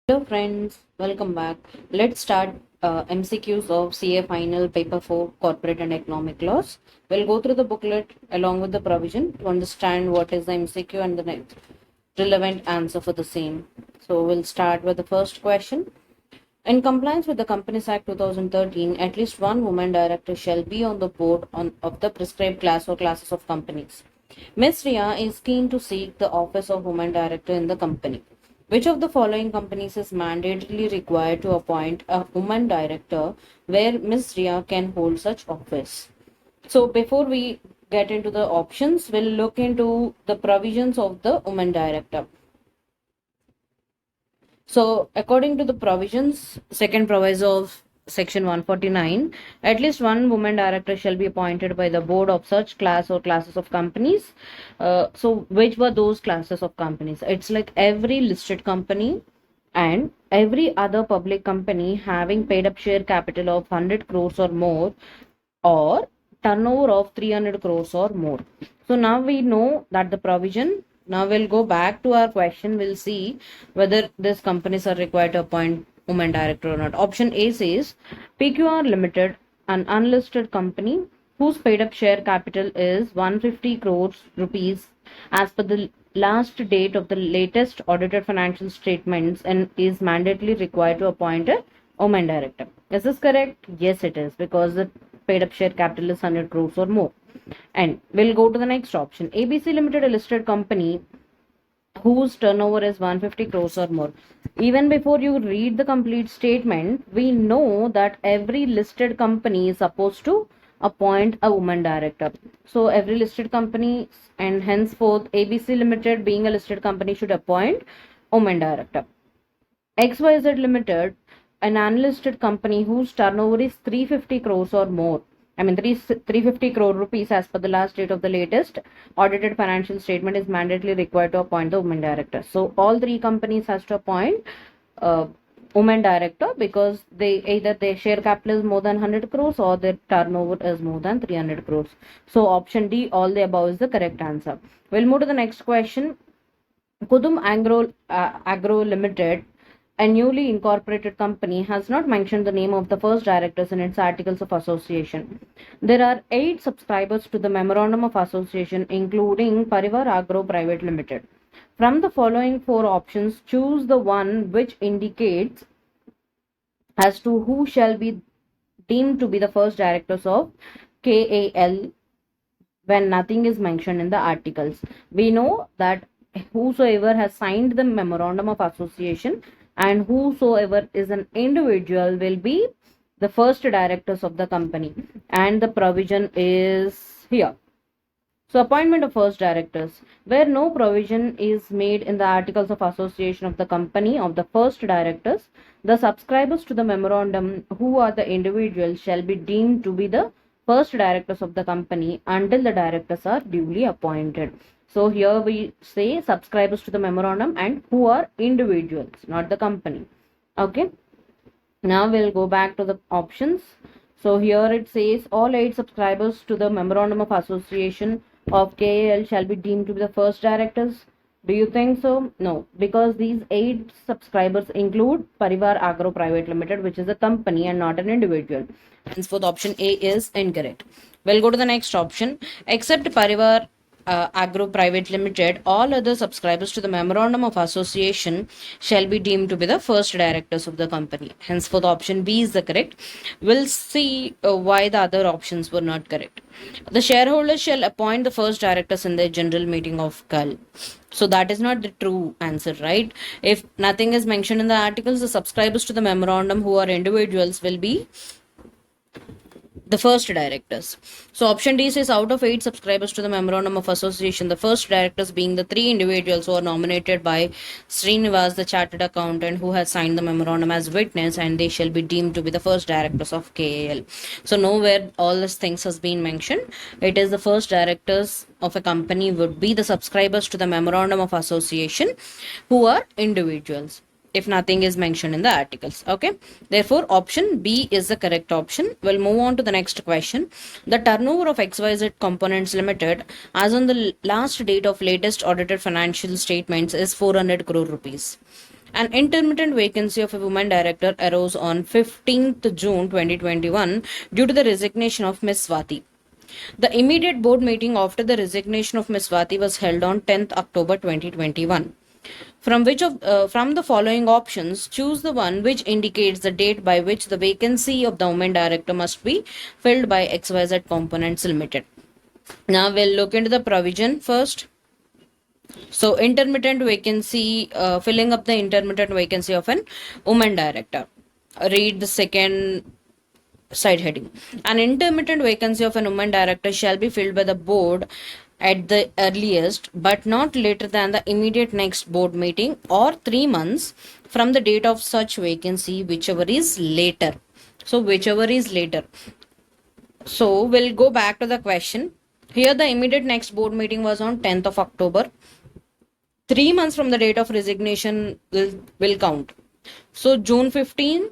Hello friends, welcome back. Let's start MCQs of CA Final Paper 4 Corporate and Economic Laws. We'll go through the booklet along with the provision to understand what is the MCQ and the next relevant answer for the same. So we'll start with the first question. In compliance with the Companies Act 2013, at least one woman director shall be on the board of the prescribed class or classes of companies. Ms. Ria is keen to seek the office of woman director in the company. Which of the following companies is mandatorily required to appoint a woman director where Ms. Ria can hold such office? So before we get into the options, we'll look into the provisions of the woman director. So according to the provisions, second proviso of Section 149, at least one woman director shall be appointed by the board of such class or classes of companies. So which were those classes of companies? It's like every listed company and every other public company having paid up share capital of 100 crores or more, or turnover of 300 crores or more. So now we know that the provision. Now we'll go back to our question. We'll see whether these companies are required to appoint woman director or not. Option A says PQR Limited, an unlisted company whose paid up share capital is 150 crores rupees as per the last date of the latest audited financial statements, and is mandatorily required to appoint a woman director. Is this correct? Yes, it is, because the paid up share capital is 100 crores or more. And we'll go to the next option. ABC Limited, a listed company whose turnover is 150 crores or more. Even before you read the complete statement, we know that every listed company is supposed to appoint a woman director. So every listed company, and henceforth ABC Limited being a listed company, should appoint woman director. XYZ Limited, an unlisted company whose turnover is 350 crores or more. 350 crore rupees as per the last date of the latest audited financial statement, is mandatorily required to appoint the woman director. So all three companies has to appoint woman director because they either their share capital is more than 100 crores or their turnover is more than 300 crores. So option D, all the above, is the correct answer. We'll move to the next question. Kudum Agro Limited, a newly incorporated company, has not mentioned the name of the first directors in its articles of association. There are 8 subscribers to the memorandum of association, including Parivar Agro Private Limited. From the following 4 options, choose the one which indicates as to who shall be deemed to be the first directors of KAL when nothing is mentioned in the articles. We know that whosoever has signed the memorandum of association and whosoever is an individual will be the first directors of the company, and the provision is here. So appointment of first directors, where no provision is made in the articles of association of the company of the first directors, the subscribers to the memorandum, who are the individuals, shall be deemed to be the first directors of the company until the directors are duly appointed. So here we say subscribers to the memorandum and who are individuals, not the company. Okay. Now we'll go back to the options. So here it says all 8 subscribers to the memorandum of association of KAL shall be deemed to be the first directors. Do you think so? No, because these 8 subscribers include Parivar Agro Private Limited, which is a company and not an individual. Henceforth, option A is incorrect. We'll go to the next option. Except Parivar Agro Private Limited, all other subscribers to the memorandum of association shall be deemed to be the first directors of the company. Henceforth, option B is the correct. We'll see why the other options were not correct. The shareholders shall appoint the first directors in their general meeting of KAL. So that is not the true answer, right? If nothing is mentioned in the articles, the subscribers to the memorandum who are individuals will be the first directors. So option D says out of 8 subscribers to the memorandum of association, the first directors being the 3 individuals who are nominated by Srinivas, the chartered accountant, who has signed the memorandum as witness, and they shall be deemed to be the first directors of KAL. So nowhere all these things has been mentioned. It is the first directors of a company would be the subscribers to the memorandum of association who are individuals, if nothing is mentioned in the articles. Okay, therefore option B is the correct option. We'll move on to the next question. The turnover of XYZ Components Limited as on the last date of latest audited financial statements is 400 crore rupees. An intermittent vacancy of a woman director arose on 15th June 2021 due to the resignation of Ms. Swati. The immediate board meeting after the resignation of Ms. Swati was held on 10th October 2021. From the following options, choose the one which indicates the date by which the vacancy of the women director must be filled by XYZ Components Limited. Now we'll look into the provision first. So intermittent vacancy, filling up the intermittent vacancy of an woman director. Read the second side heading. An intermittent vacancy of an woman director shall be filled by the board at the earliest but not later than the immediate next board meeting or 3 months from the date of such vacancy, whichever is later. So whichever is later. So we'll go back to the question. Here the immediate next board meeting was on 10th of October. 3 months from the date of resignation will count. So June 15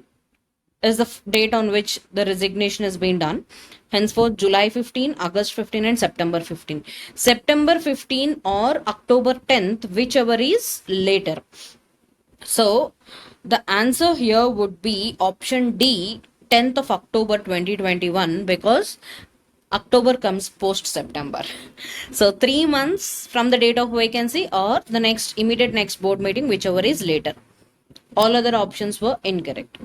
is the date on which the resignation has been done. Henceforth, July 15, August 15, and September 15. September 15 or October 10th, whichever is later. So the answer here would be option D, 10th of October 2021, because October comes post September. So 3 months from the date of vacancy or the immediate next board meeting, whichever is later. All other options were incorrect.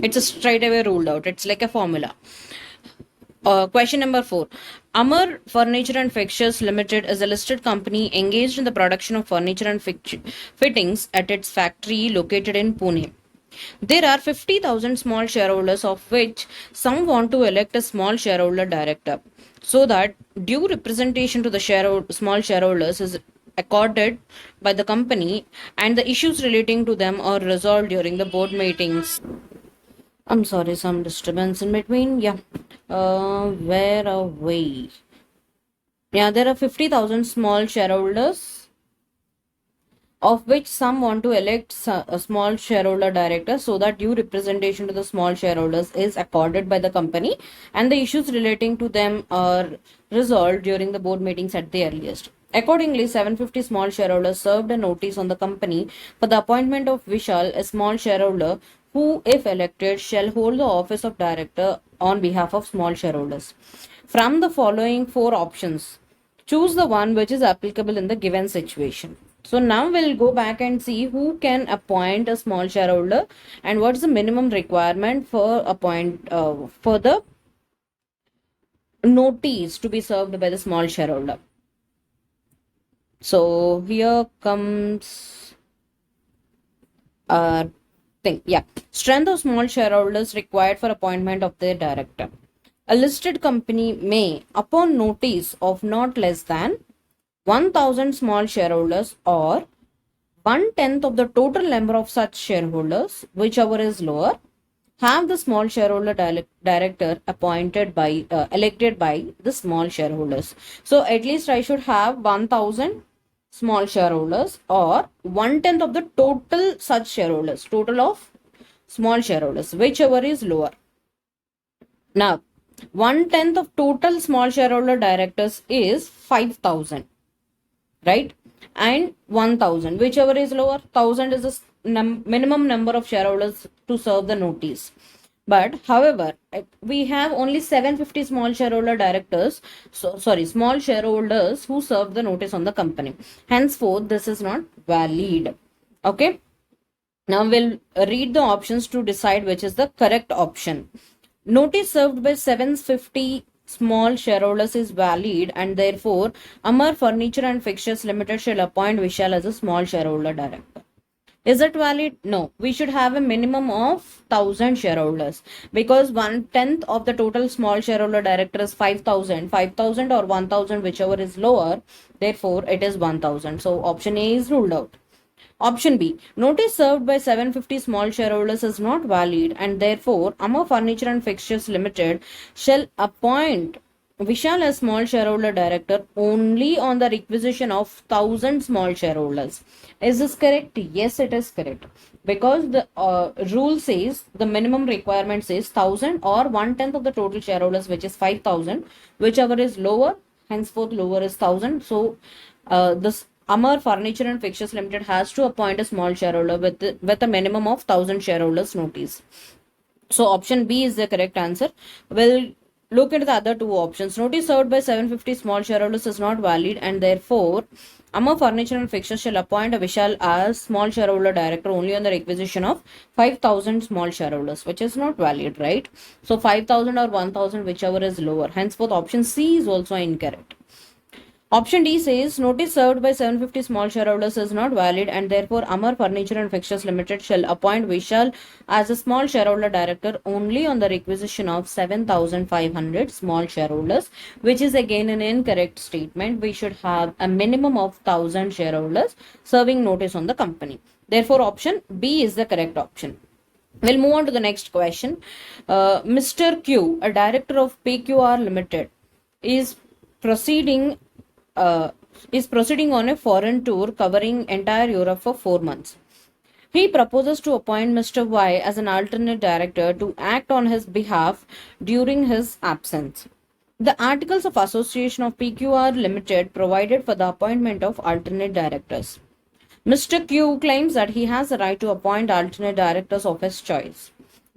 It's a straight away ruled out. It's like a formula. Question number 4. Amar Furniture and Fixtures Limited is a listed company engaged in the production of furniture and fittings at its factory located in Pune. There are 50,000 small shareholders, of which some want to elect a small shareholder director, so that due representation to the small shareholders is accorded by the company and the issues relating to them are resolved during the board meetings. I'm sorry, some disturbance in between. Yeah. Where are we? Yeah, there are 50,000 small shareholders, of which some want to elect a small shareholder director, so that due representation to the small shareholders is accorded by the company and the issues relating to them are resolved during the board meetings at the earliest. Accordingly, 750 small shareholders served a notice on the company for the appointment of Vishal, a small shareholder, who, if elected, shall hold the office of director on behalf of small shareholders. From the following 4 options, choose the one which is applicable in the given situation. So now we'll go back and see who can appoint a small shareholder and what is the minimum requirement for for the notice to be served by the small shareholder. So here comes thing. Yeah. Strength of small shareholders required for appointment of their director. A listed company may, upon notice of not less than 1,000 small shareholders or 1/10 of the total number of such shareholders, whichever is lower, have the small shareholder director appointed by elected by the small shareholders. So at least I should have 1,000 small shareholders or 1/10 of the total such shareholders, total of small shareholders, whichever is lower. Now 1/10 of total small shareholder directors is 5,000, right? And 1,000, whichever is lower. 1,000 is the minimum number of shareholders to serve the notice. But however, we have only 750 small shareholder directors, small shareholders who serve the notice on the company. Henceforth, this is not valid. Okay. Now we'll read the options to decide which is the correct option. Notice served by 750 small shareholders is valid, and therefore Amar Furniture and Fixtures Limited shall appoint Vishal as a small shareholder director. Is it valid? No. We should have a minimum of 1,000 shareholders, because 1/10 of the total small shareholder director is 5,000. 5,000 or 1,000, whichever is lower. Therefore, it is 1,000. So option A is ruled out. Option B, notice served by 750 small shareholders is not valid, and therefore Amma Furniture and Fixtures Limited shall appoint Vishal as small shareholder director only on the requisition of 1,000 small shareholders. Is this correct? Yes, it is correct. Because the rule says, the minimum requirement says 1,000 or 1/10 of the total shareholders, which is 5,000, whichever is lower, henceforth lower is 1,000. So this Amar Furniture and Fixtures Limited has to appoint a small shareholder with a minimum of 1,000 shareholders notice. So option B is the correct answer. We'll look at the other two options. Notice served by 750 small shareholders is not valid, and therefore Amma Furniture and Fixtures shall appoint a Vishal as small shareholder director only on the requisition of 5,000 small shareholders, which is not valid, right? So 5,000 or 1,000, whichever is lower. Henceforth, option C is also incorrect. Option D says notice served by 750 small shareholders is not valid, and therefore Amar Furniture and Fixtures Limited shall appoint Vishal as a small shareholder director only on the requisition of 7,500 small shareholders, which is again an incorrect statement. We should have a minimum of 1,000 shareholders serving notice on the company. Therefore, option B is the correct option. We'll move on to the next question. Mr. Q, a director of PQR Limited, is proceeding on a foreign tour covering entire Europe for 4 months. He proposes to appoint Mr. Y as an alternate director to act on his behalf during his absence. The Articles of Association of PQR Limited provided for the appointment of alternate directors. Mr. Q claims that he has the right to appoint alternate directors of his choice.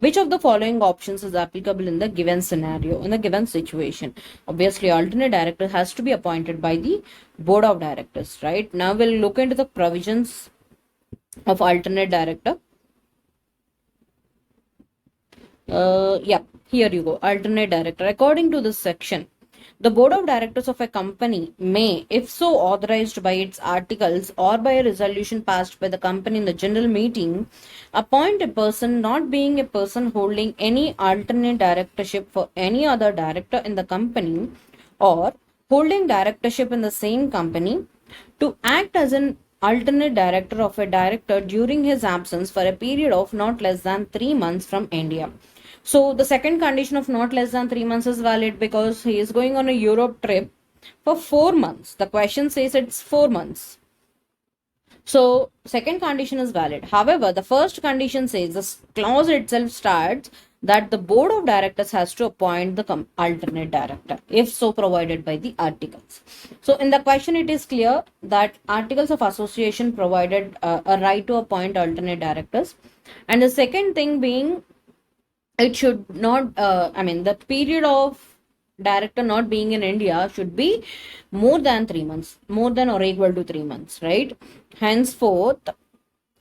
Which of the following options is applicable in the given scenario, in the given situation? Obviously, alternate director has to be appointed by the board of directors, right? Now we'll look into the provisions of alternate director. Here you go. Alternate director. According to this section, the board of directors of a company may, if so authorized by its articles or by a resolution passed by the company in the general meeting, appoint a person not being a person holding any alternate directorship for any other director in the company or holding directorship in the same company to act as an alternate director of a director during his absence for a period of not less than 3 months from India. So the second condition of not less than 3 months is valid because he is going on a Europe trip for 4 months. The question says it's 4 months. So second condition is valid. However, the first condition says this clause itself starts that the board of directors has to appoint the alternate director if so provided by the articles. So in the question it is clear that articles of association provided a right to appoint alternate directors, and the second thing being it should not the period of director not being in India should be more than 3 months, more than or equal to 3 months, right? Henceforth,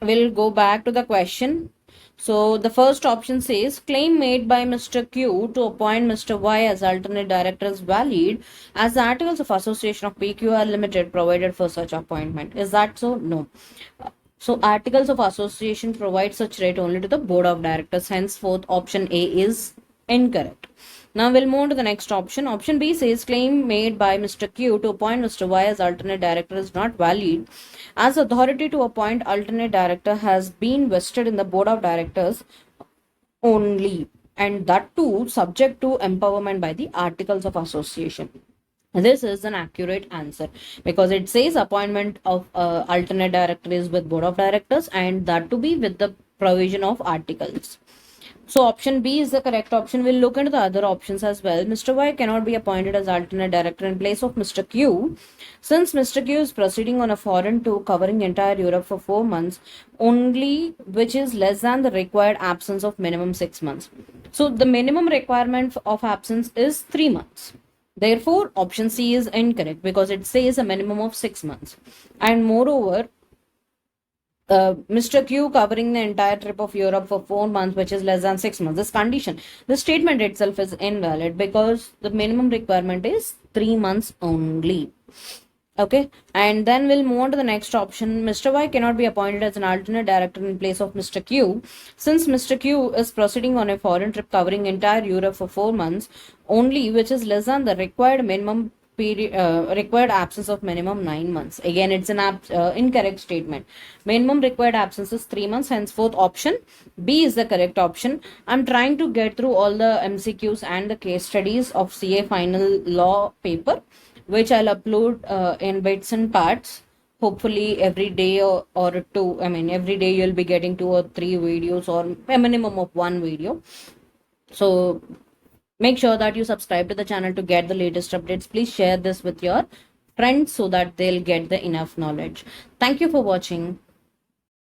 we'll go back to the question. So the first option says claim made by Mr. Q to appoint Mr. Y as alternate director is valid as the articles of association of PQR Limited provided for such appointment. Is that so? No. So articles of association provide such right only to the board of directors. Henceforth, option A is incorrect. Now we'll move on to the next option. Option B says claim made by Mr. Q to appoint Mr. Y as alternate director is not valid as authority to appoint alternate director has been vested in the board of directors only, and that too subject to empowerment by the articles of association. This is an accurate answer because it says appointment of alternate director is with board of directors and that to be with the provision of articles. So option B is the correct option. We'll look into the other options as well. Mr. Y cannot be appointed as alternate director in place of Mr. Q since Mr. Q is proceeding on a foreign tour covering entire Europe for 4 months only, which is less than the required absence of minimum 6 months. So the minimum requirement of absence is 3 months. Therefore, option C is incorrect because it says a minimum of 6 months. And moreover, Mr. Q covering the entire trip of Europe for 4 months, which is less than 6 months. This condition, the statement itself is invalid because the minimum requirement is 3 months only. Okay, and then we'll move on to the next option. Mr. Y cannot be appointed as an alternate director in place of Mr. Q since Mr. Q is proceeding on a foreign trip covering entire Europe for 4 months only, which is less than the required minimum period, required absence of minimum 9 months. Again, it's an incorrect statement. Minimum required absence is 3 months. Henceforth, option B is the correct option. I'm trying to get through all the MCQs and the case studies of CA final law paper, which I'll upload in bits and parts. Hopefully every day or two, every day you'll be getting 2 or 3 videos or a minimum of 1 video. So make sure that you subscribe to the channel to get the latest updates. Please share this with your friends so that they'll get the enough knowledge. Thank you for watching.